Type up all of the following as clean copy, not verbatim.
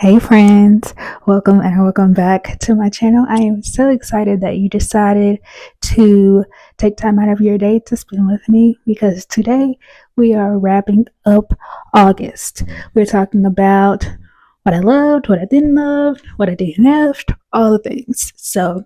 Hey friends, welcome back to my channel. I am so excited that you decided to take time out of your day to spend with me because today we are wrapping up August. We're talking about what I loved, what I didn't love, what I DNF'd, all the things. So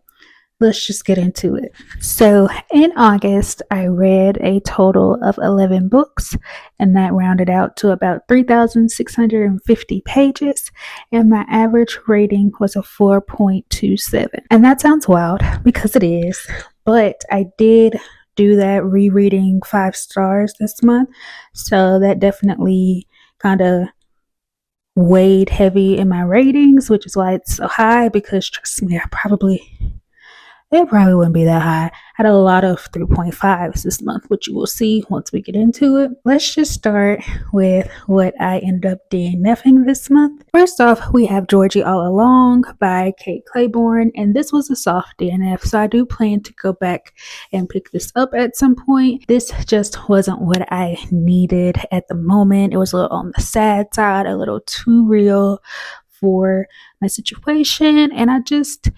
let's just get into it. So, in August, I read a total of 11 books, and that rounded out to about 3,650 pages. And my average rating was a 4.27. And that sounds wild because it is, but I did do that rereading 5 stars this month. So, that definitely kind of weighed heavy in my ratings, which is why it's so high because trust me, it probably wouldn't be that high. I had a lot of 3.5s this month, which you will see once we get into it. Let's just start with what I ended up DNFing this month. First off, we have Georgie All Along by Kate Claiborne, and this was a soft DNF, so I do plan to go back and pick this up at some point. This just wasn't what I needed at the moment. It was a little on the sad side, a little too real for my situation, and I just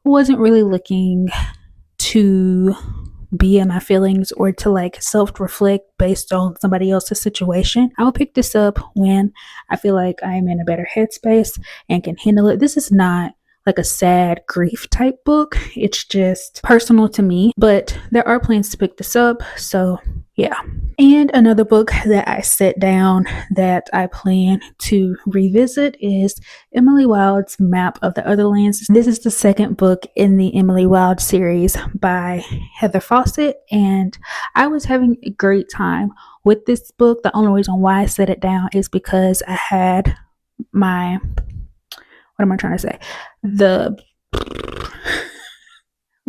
wasn't really looking to be in my feelings or to like self-reflect based on somebody else's situation. I'll pick this up when I feel like I'm in a better headspace and can handle it. This is not like a sad grief type book. It's just personal to me, but there are plans to pick this up. So yeah. And another book that I set down that I plan to revisit is Emily Wilde's Map of the Otherlands. This is the second book in the Emily Wilde series by Heather Fawcett, and I was having a great time with this book. The only reason why I set it down is because I had my, what am I trying to say?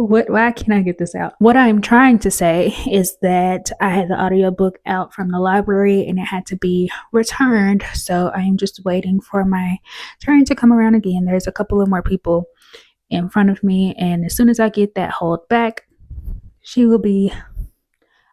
Why can't I get this out? What I'm trying to say is that I had the audiobook out from the library and it had to be returned. So I'm just waiting for my turn to come around again. There's a couple of more people in front of me, and as soon as I get that hold back,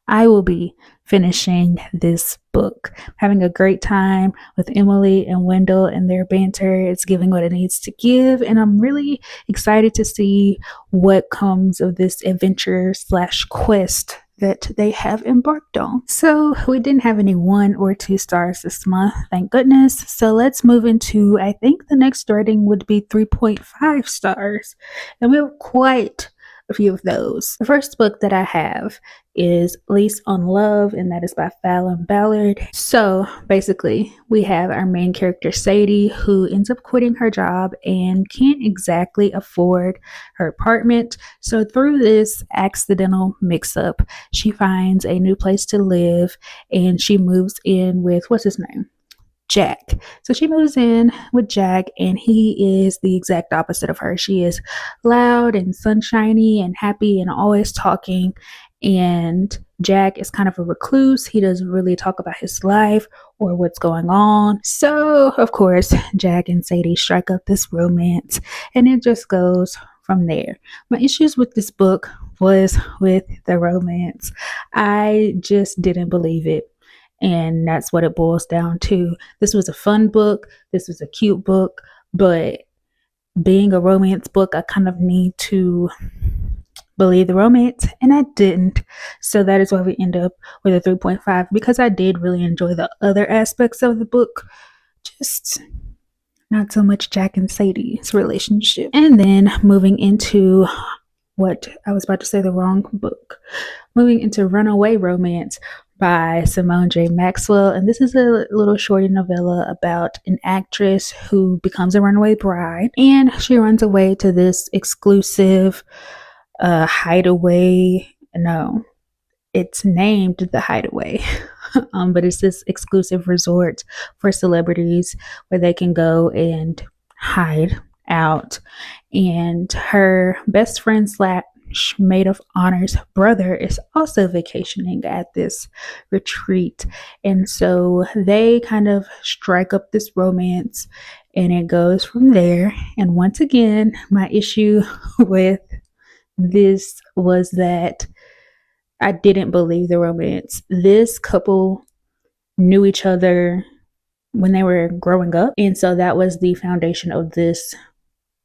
I will be finishing this book. Having a great time with Emily and Wendell and their banter. It's giving what it needs to give, and I'm really excited to see what comes of this adventure / quest that they have embarked on. So we didn't have any 1 or 2 stars this month, thank goodness. So let's move into, I think the next rating would be 3.5 stars, and we have quite a few of those. The first book that I have is Lease on Love, and that is by Fallon Ballard. So basically, we have our main character Sadie, who ends up quitting her job and can't exactly afford her apartment. So through this accidental mix-up, she finds a new place to live, and she moves in with, what's his name? Jack. So she moves in with Jack, and he is the exact opposite of her. She is loud and sunshiny and happy and always talking, and Jack is kind of a recluse. He doesn't really talk about his life or what's going on. So, of course, Jack and Sadie strike up this romance, and it just goes from there. My issues with this book was with the romance. I just didn't believe it. And that's what it boils down to. This was a fun book. This was a cute book. But being a romance book, I kind of need to believe the romance, and I didn't. So that is why we end up with a 3.5, because I did really enjoy the other aspects of the book. Just not so much Jack and Sadie's relationship. And then moving into what I was about to say, the wrong book. Moving into Runaway Romance by Simone J. Maxwell. And this is a little shorty novella about an actress who becomes a runaway bride, and she runs away to this exclusive hideaway. No, it's named The Hideaway. But it's this exclusive resort for celebrities where they can go and hide out. And her best friend / maid of honor's brother is also vacationing at this retreat, and so they kind of strike up this romance, and it goes from there. And once again, my issue with this was that I didn't believe the romance. This couple knew each other when they were growing up. And so that was the foundation of this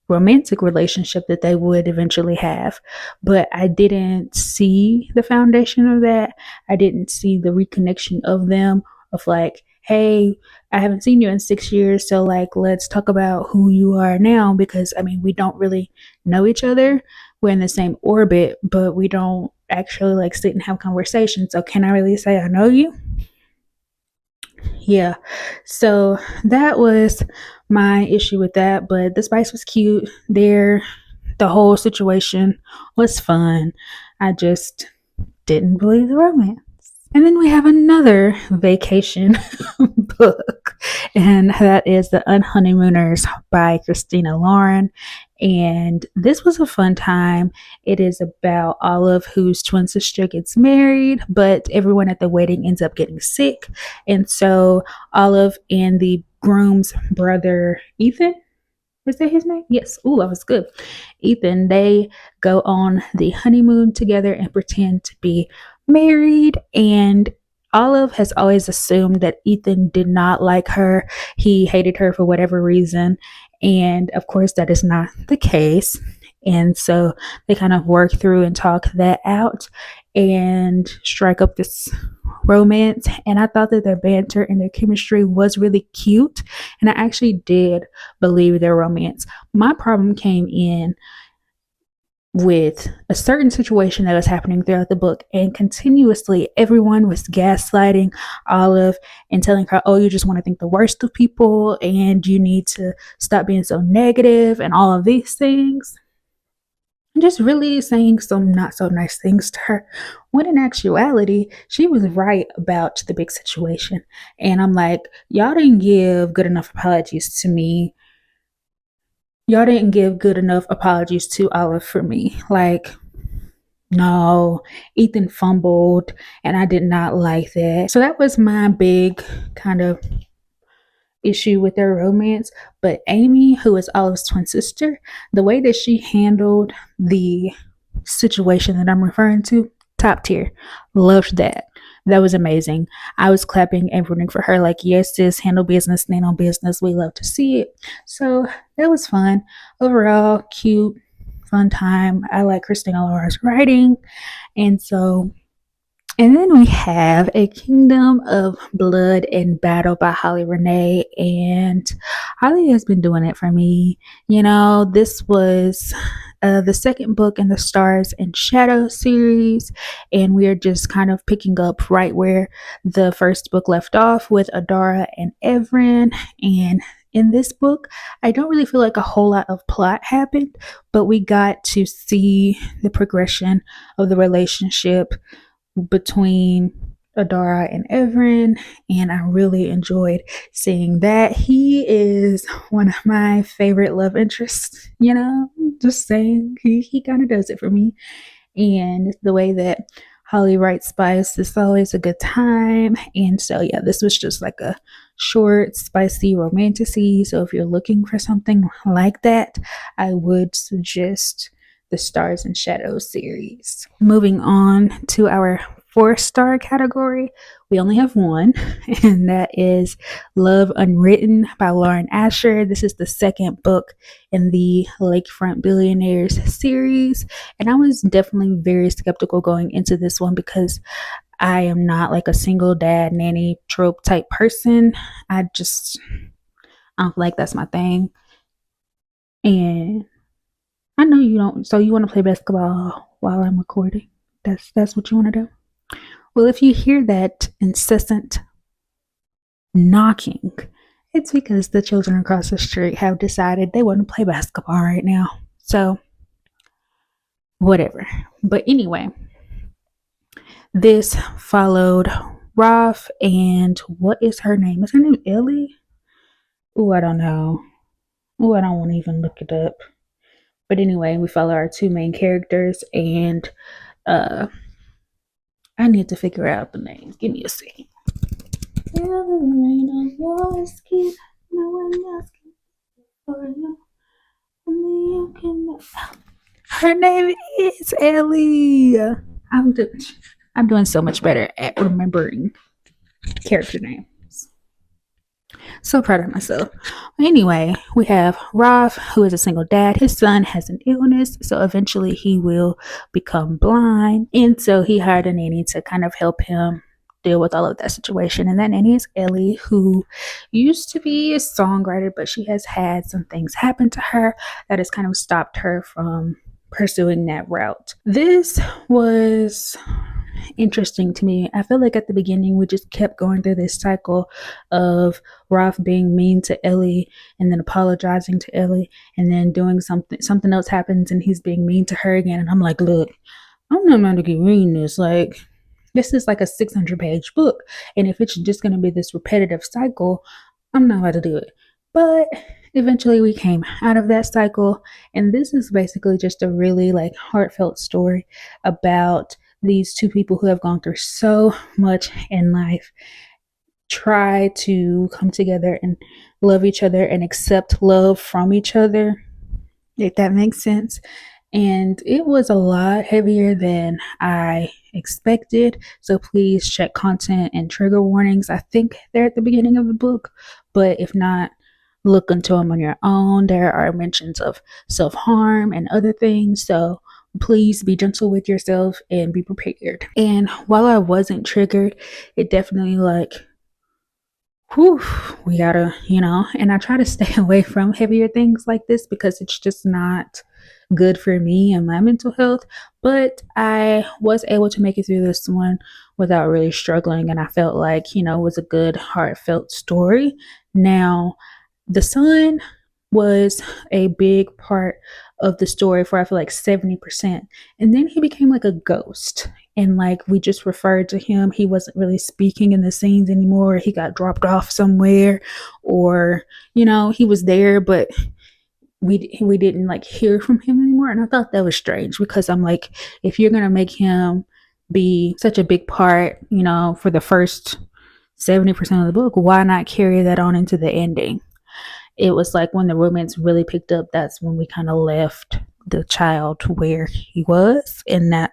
romantic relationship that they would eventually have. But I didn't see the foundation of that. I didn't see the reconnection of them, of like, hey, I haven't seen you in 6 years, so like let's talk about who you are now, because I mean we don't really know each other. We're in the same orbit, but we don't actually like sit and have conversations. So can I really say I know you? Yeah. So that was my issue with that. But the spice was cute. The whole situation was fun. I just didn't believe the romance. And then we have another vacation book, and that is The Unhoneymooners by Christina Lauren. And this was a fun time. It is about Olive, whose twin sister gets married, but everyone at the wedding ends up getting sick. And so Olive and the groom's brother, Ethan, was that his name? Yes. Ooh, that was good. Ethan, they go on the honeymoon together and pretend to be married. And Olive has always assumed that Ethan did not like her. He hated her for whatever reason. And of course, that is not the case. And so they kind of work through and talk that out and strike up this romance. And I thought that their banter and their chemistry was really cute. And I actually did believe their romance. My problem came in with a certain situation that was happening throughout the book, and continuously everyone was gaslighting Olive and telling her, oh, you just want to think the worst of people and you need to stop being so negative and all of these things. And just really saying some not so nice things to her, when in actuality she was right about the big situation. And I'm like, y'all didn't give good enough apologies to me. Y'all didn't give good enough apologies to Olive for me. Like, no, Ethan fumbled, and I did not like that. So that was my big kind of issue with their romance. But Amy, who is Olive's twin sister, the way that she handled the situation that I'm referring to, top tier. Loved that. That was amazing. I was clapping and rooting for her, like, yes, sis, handle business, stand on business. We love to see it. So that was fun. Overall, cute, fun time. I like Christina Lauren's writing. And so, and then we have A Kingdom of Blood and Battle by Holly Renee. And Holly has been doing it for me. You know, this was the second book in the Stars and Shadows series. And we are just kind of picking up right where the first book left off with Adara and Evren. And in this book, I don't really feel like a whole lot of plot happened, but we got to see the progression of the relationship between Adara and Evren, and I really enjoyed seeing that. He is one of my favorite love interests, you know, just saying, he kind of does it for me. And the way that Holly writes spice is always a good time. And so, yeah, this was just like a short, spicy romantasy. So if you're looking for something like that, I would suggest the Stars and Shadows series. Moving on to our 4-star category, we only have one, and that is Love Unwritten by Lauren Asher. This is the second book in the Lakefront Billionaires series, and I was definitely very skeptical going into this one because I am not like a single dad nanny trope type person. I don't feel like that's my thing. And I know you don't. So you want to play basketball while I'm recording? That's what you want to do? Well, if you hear that incessant knocking, it's because the children across the street have decided they want to play basketball right now. So, whatever. But anyway, this followed Roth and what is her name? Is her name Ellie? Oh, I don't know. Oh, I don't want to even look it up. But anyway, we follow our two main characters, and I need to figure out the names. Give me a second. Feel the rain on your skin. No one else can for you. Only you can. Her name is Ellie. I'm doing so much better at remembering character names. So proud of myself. Anyway, we have Roth, who is a single dad. His son has an illness, so eventually he will become blind. And so he hired a nanny to kind of help him deal with all of that situation. And that nanny is Ellie, who used to be a songwriter, but she has had some things happen to her that has kind of stopped her from pursuing that route. This was interesting to me. I feel like at the beginning we just kept going through this cycle of Roth being mean to Ellie and then apologizing to Ellie and then doing something else happens and he's being mean to her again. And I'm like, look, I'm not going to keep reading this. Like, this is like a 600-page book. And if it's just going to be this repetitive cycle, I'm not about to do it. But eventually we came out of that cycle. And this is basically just a really like heartfelt story about these two people who have gone through so much in life try to come together and love each other and accept love from each other, if that makes sense. And it was a lot heavier than I expected. So please check content and trigger warnings. I think they're at the beginning of the book, but if not, look into them on your own. There are mentions of self-harm and other things. So please be gentle with yourself and be prepared. And while I wasn't triggered, it definitely like, whew, we gotta, and I try to stay away from heavier things like this because it's just not good for me and my mental health. But I was able to make it through this one without really struggling. And I felt like, it was a good, heartfelt story. Now, the son was a big part of the story for I feel like 70%. And then he became like a ghost. And like we just referred to him. He wasn't really speaking in the scenes anymore. He got dropped off somewhere or, he was there, but we didn't like hear from him anymore. And I thought that was strange because I'm like, if you're gonna make him be such a big part, for the first 70% of the book, why not carry that on into the ending? It was like when the romance really picked up, that's when we kind of left the child where he was. And that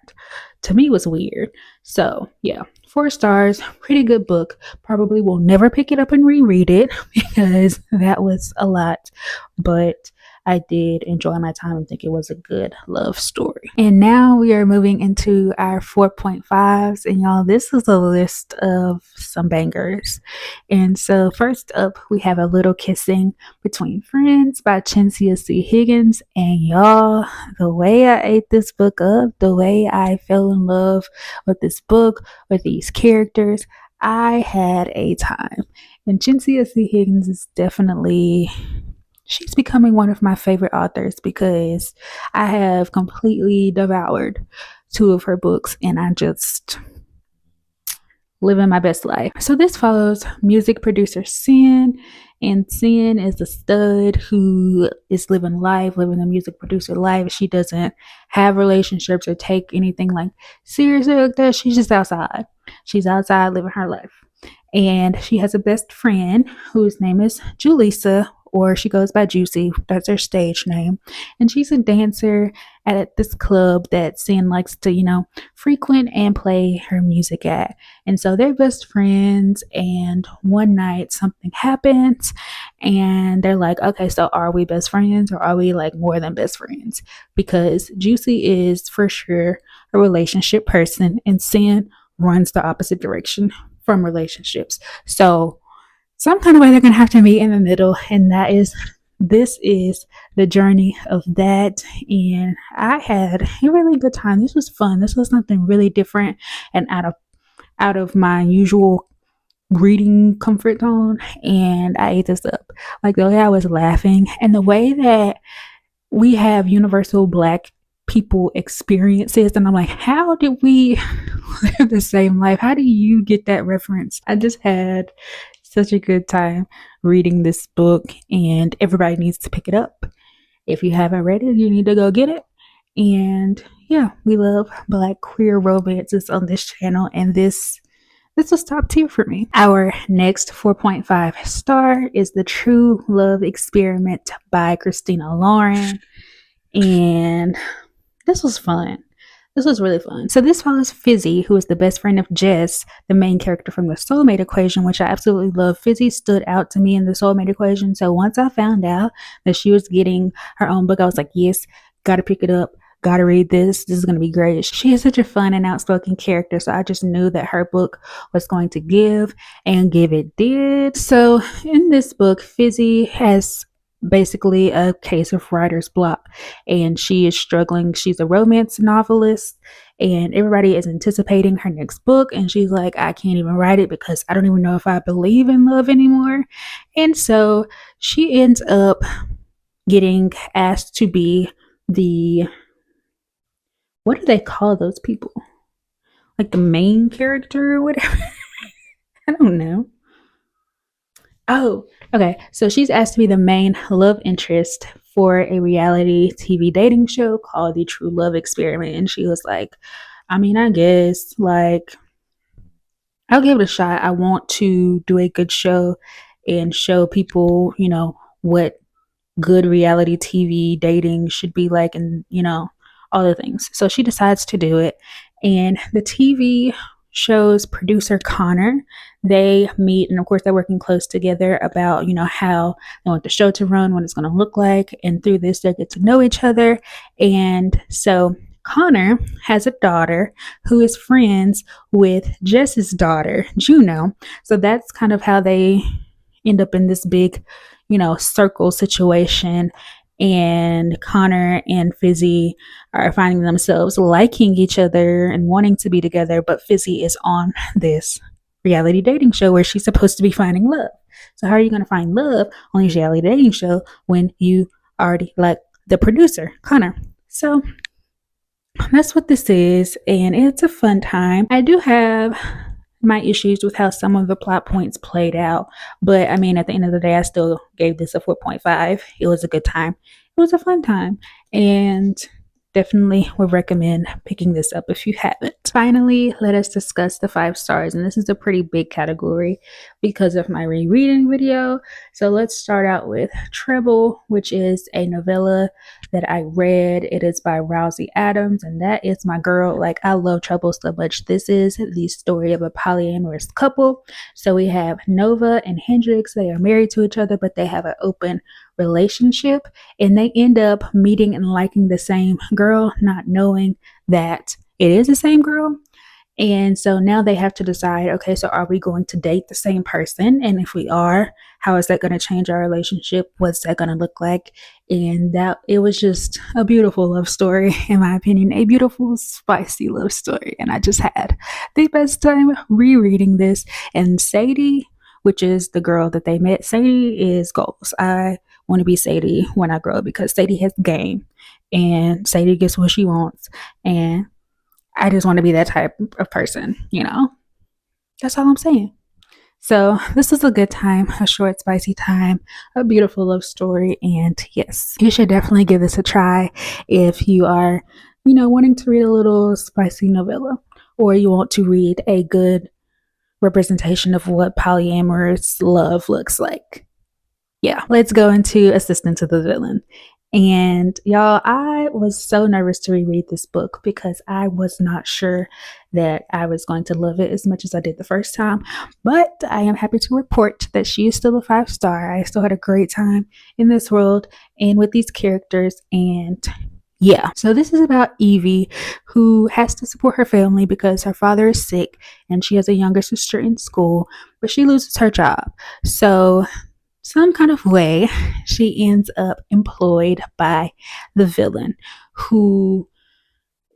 to me was weird. So yeah, 4 stars, pretty good book. Probably will never pick it up and reread it because that was a lot. But I did enjoy my time and think it was a good love story. And now we are moving into our 4.5s. And y'all, this is a list of some bangers. And so first up, we have A Little Kissing Between Friends by Chinsia C. Higgins. And y'all, the way I ate this book up, the way I fell in love with this book, with these characters, I had a time. And Chinsia C. Higgins is definitely, she's becoming one of my favorite authors because I have completely devoured 2 of her books and I just living my best life. So this follows music producer Sin, and Sin is a stud who is living the music producer life. She doesn't have relationships or take anything like seriously like that. She's just outside. She's outside living her life. And she has a best friend whose name is Julissa, or she goes by Juicy. That's her stage name. And she's a dancer at this club that Sin likes to, frequent and play her music at. And so they're best friends. And one night something happens and they're like, okay, so are we best friends or are we like more than best friends? Because Juicy is for sure a relationship person and Sin runs the opposite direction from relationships. So some kind of way they're going to have to meet in the middle. And this is the journey of that. And I had a really good time. This was fun. This was something really different and out of my usual reading comfort zone. And I ate this up. Like the way I was laughing and the way that we have universal Black people experiences, and I'm like, how did we live the same life? How do you get that reference? I just had such a good time reading this book, and everybody needs to pick it up. If you haven't read it, you need to go get it. And yeah, we love Black queer romances on this channel, and this was top tier for me. Our next 4.5 star is The True Love Experiment by Christina Lauren. And this was fun. This was really fun. So this follows Fizzy, who is the best friend of Jess, the main character from the Soulmate Equation, which I absolutely love. Fizzy stood out to me in the Soulmate Equation. So once I found out that she was getting her own book, I was like, yes, gotta pick it up. Gotta read this. This is gonna be great. She is such a fun and outspoken character. So I just knew that her book was going to give, and give it did. So in this book, Fizzy has basically a case of writer's block, and she is struggling. She's a romance novelist, and everybody is anticipating her next book, and she's like, I can't even write it because I don't even know if I believe in love anymore. And so she ends up getting asked to be the, what do they call those people, like the main character or whatever. I don't know. Oh, okay. So she's asked to be the main love interest for a reality TV dating show called The True Love Experiment. And she was like, I mean, I guess, like, I'll give it a shot. I want to do a good show and show people, what good reality TV dating should be like, and all the things. So she decides to do it, and the TV show's producer Connor, they meet, and of course they're working close together about how they want the show to run, what it's going to look like, and through this they get to know each other. And so Connor has a daughter who is friends with Jess's daughter, Juno. So that's kind of how they end up in this big, circle situation. And Connor and Fizzy are finding themselves liking each other and wanting to be together, but Fizzy is on this reality dating show where she's supposed to be finding love. So how are you going to find love on this reality dating show when you already like the producer, Connor? So that's what this is, and it's a fun time. I do have my issues with how some of the plot points played out, but I mean, at the end of the day, I still gave this a 4.5. It was a good time. It was a fun time, and definitely would recommend picking this up if you haven't. Finally, let us discuss the 5 stars, and this is a pretty big category because of my rereading video. So let's start out with Treble, which is a novella that I read. It is by Rousey Adams, and that is my girl. Like, I love Treble so much. This is the story of a polyamorous couple. So we have Nova and Hendrix. They are married to each other, but they have an open relationship, and they end up meeting and liking the same girl, not knowing that it is the same girl. And so now they have to decide, okay, so are we going to date the same person? And if we are, how is that going to change our relationship? What's that going to look like? And that it was just a beautiful love story, in my opinion, a beautiful, spicy love story. And I just had the best time rereading this. And Sadie, which is the girl that they met, Sadie is goals. I want to be Sadie when I grow up because Sadie has game, and Sadie gets what she wants. And I just want to be that type of person, That's all I'm saying. So this is a good time, a short, spicy time, a beautiful love story. And yes, you should definitely give this a try if you are, wanting to read a little spicy novella, or you want to read a good representation of what polyamorous love looks like. Yeah, let's go into Assistant to the Villain. And y'all, I was so nervous to reread this book because I was not sure that I was going to love it as much as I did the first time. But I am happy to report that she is still a 5-star. I still had a great time in this world and with these characters. And yeah, so this is about Evie, who has to support her family because her father is sick and she has a younger sister in school, but she loses her job. So some kind of way, she ends up employed by the villain, who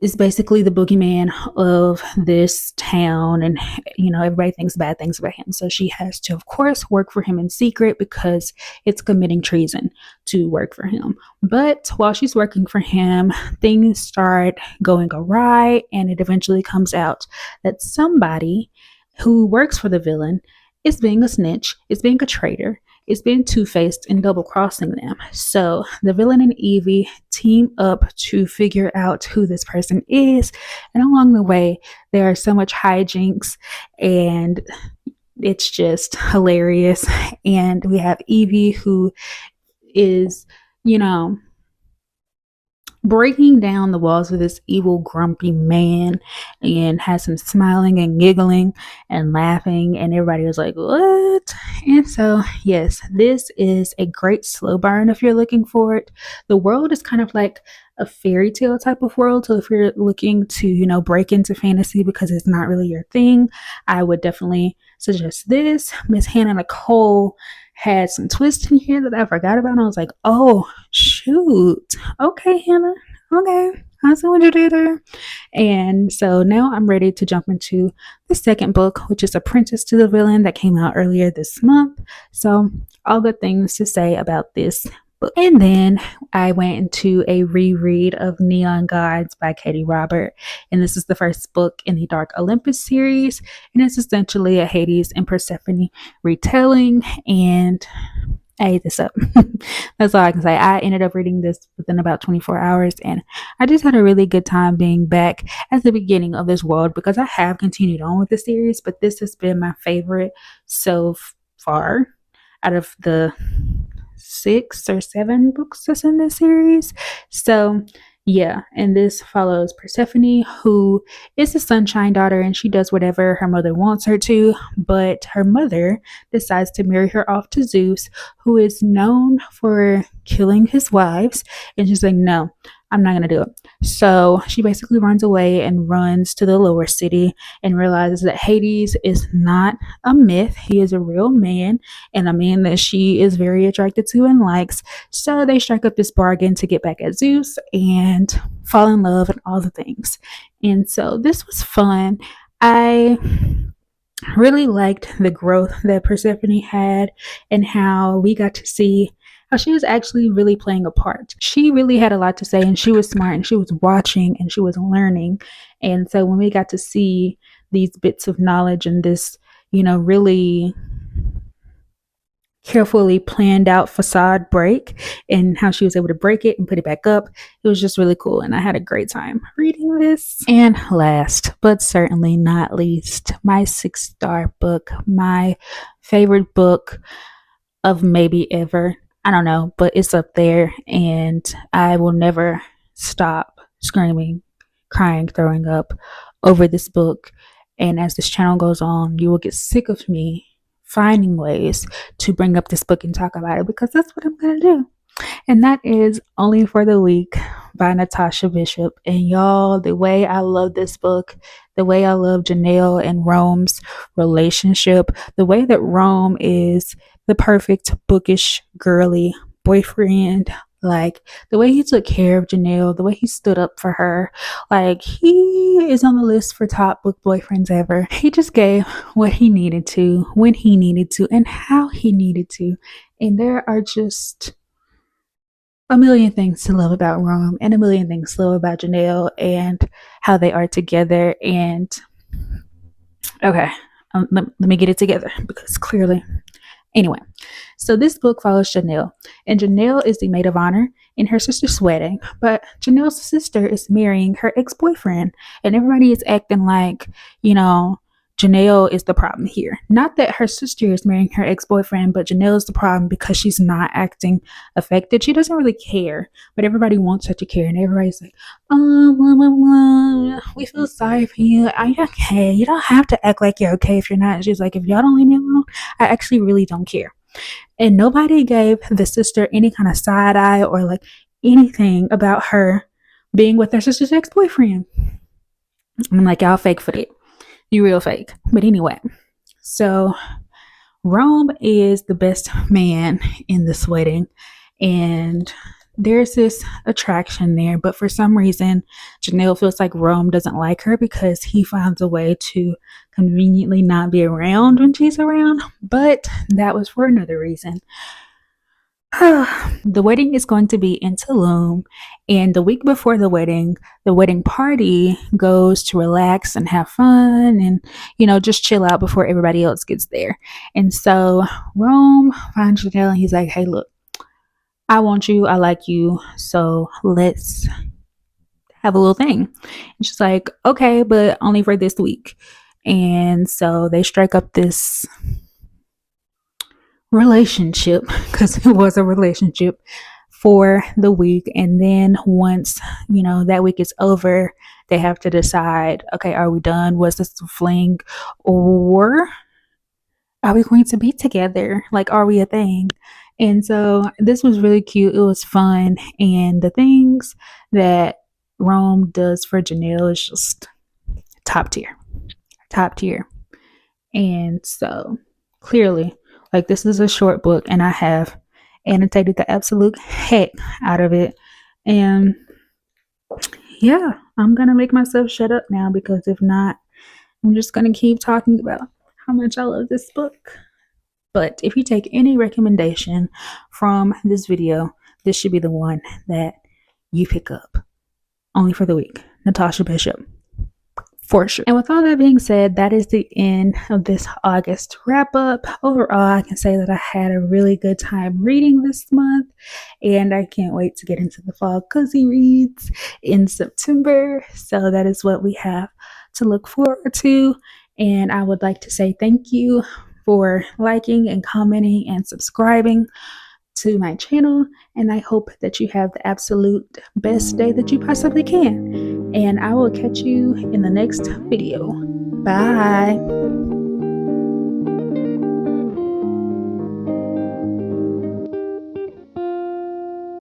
is basically the boogeyman of this town, and everybody thinks bad things about him. So she has to, of course, work for him in secret because it's committing treason to work for him. But while she's working for him, things start going awry, and it eventually comes out that somebody who works for the villain is being a snitch, is being a traitor, is being two-faced and double-crossing them. So the villain and Evie team up to figure out who this person is. And along the way, there are so much hijinks, and it's just hilarious. And we have Evie, who is, breaking down the walls of this evil, grumpy man, and has him smiling and giggling and laughing. And everybody was like, "What?" And so, yes, this is a great slow burn if you're looking for it. The world is kind of like a fairy tale type of world. So if you're looking to, break into fantasy because it's not really your thing, I would definitely suggest this. Miss Hannah Nicole had some twists in here that I forgot about. And I was like, oh, shoot. Okay, Hannah. Okay. I see what you did there. And so now I'm ready to jump into the second book, which is Apprentice to the Villain, that came out earlier this month. So, all good things to say about this book. And then I went into a reread of Neon Gods by Katie Robert. And this is the first book in the Dark Olympus series. And it's essentially a Hades and Persephone retelling. And I ate this up. That's all I can say. I ended up reading this within about 24 hours, and I just had a really good time being back at the beginning of this world because I have continued on with the series, but this has been my favorite so far out of the 6 or 7 books that's in this series. So yeah, and this follows Persephone, who is the sunshine daughter, and she does whatever her mother wants her to, but her mother decides to marry her off to Zeus, who is known for killing his wives, and she's like, no, I'm not gonna do it. So she basically runs away and runs to the lower city and realizes that Hades is not a myth. He is a real man, and a man that she is very attracted to and likes. So they strike up this bargain to get back at Zeus and fall in love and all the things. And so this was fun. I really liked the growth that Persephone had and how we got to see how she was actually really playing a part. She really had a lot to say, and she was smart, and she was watching, and she was learning. And so when we got to see these bits of knowledge and this, really carefully planned out facade break and how she was able to break it and put it back up, it was just really cool, and I had a great time reading this. And last but certainly not least, my 6-star book, my favorite book of maybe ever. I don't know, but it's up there, and I will never stop screaming, crying, throwing up over this book. And as this channel goes on, you will get sick of me finding ways to bring up this book and talk about it, because that's what I'm going to do. And that is Only for the Weak by Natasha Bishop. And y'all, the way I love this book, the way I love Janelle and Rome's relationship, the way that Rome is the perfect bookish girly boyfriend, like the way he took care of Janelle, the way he stood up for her, like he is on the list for top book boyfriends ever. He just gave what he needed to, when he needed to, and how he needed to. And there are just a million things to love about Rome and a million things to love about Janelle and how they are together. And okay, let me get it together because clearly. Anyway, so this book follows Janelle, and Janelle is the maid of honor in her sister's wedding, but Janelle's sister is marrying her ex-boyfriend, and everybody is acting like, Janelle is the problem here. Not that her sister is marrying her ex-boyfriend, but Janelle is the problem because she's not acting affected. She doesn't really care, but everybody wants her to care, and everybody's like, oh, blah, blah, blah. We feel sorry for you. Are you okay? You don't have to act like you're okay if you're not. And she's like, if y'all don't leave me alone, I actually really don't care. And nobody gave the sister any kind of side eye or like anything about her being with her sister's ex-boyfriend. I'm like, y'all fake for it. You real fake. But anyway, so Rome is the best man in this wedding, and there's this attraction there, but for some reason Janelle feels like Rome doesn't like her because he finds a way to conveniently not be around when she's around, but that was for another reason. The wedding is going to be in Tulum, and the week before the wedding party goes to relax and have fun and, just chill out before everybody else gets there. And so Rome finds Janelle and he's like, hey, look, I want you, I like you, so let's have a little thing. And she's like, okay, but only for this week. And so they strike up this relationship, because it was a relationship, for the week. And then once, that week is over, they have to decide, okay, are we done? Was this a fling? Or are we going to be together? Like, are we a thing? And so this was really cute. It was fun. And the things that Rome does for Janelle is just top tier. Top tier. And so clearly, like, this is a short book, and I have annotated the absolute heck out of it. And yeah, I'm going to make myself shut up now, because if not, I'm just going to keep talking about how much I love this book. But if you take any recommendation from this video, this should be the one that you pick up. Only for the week. Natasha Bishop. For sure. And with all that being said, that is the end of this August wrap up. Overall, I can say that I had a really good time reading this month, and I can't wait to get into the fall cozy reads in September. So that is what we have to look forward to. And I would like to say thank you for liking and commenting and subscribing to my channel, and I hope that you have the absolute best day that you possibly can. And I will catch you in the next video. Bye.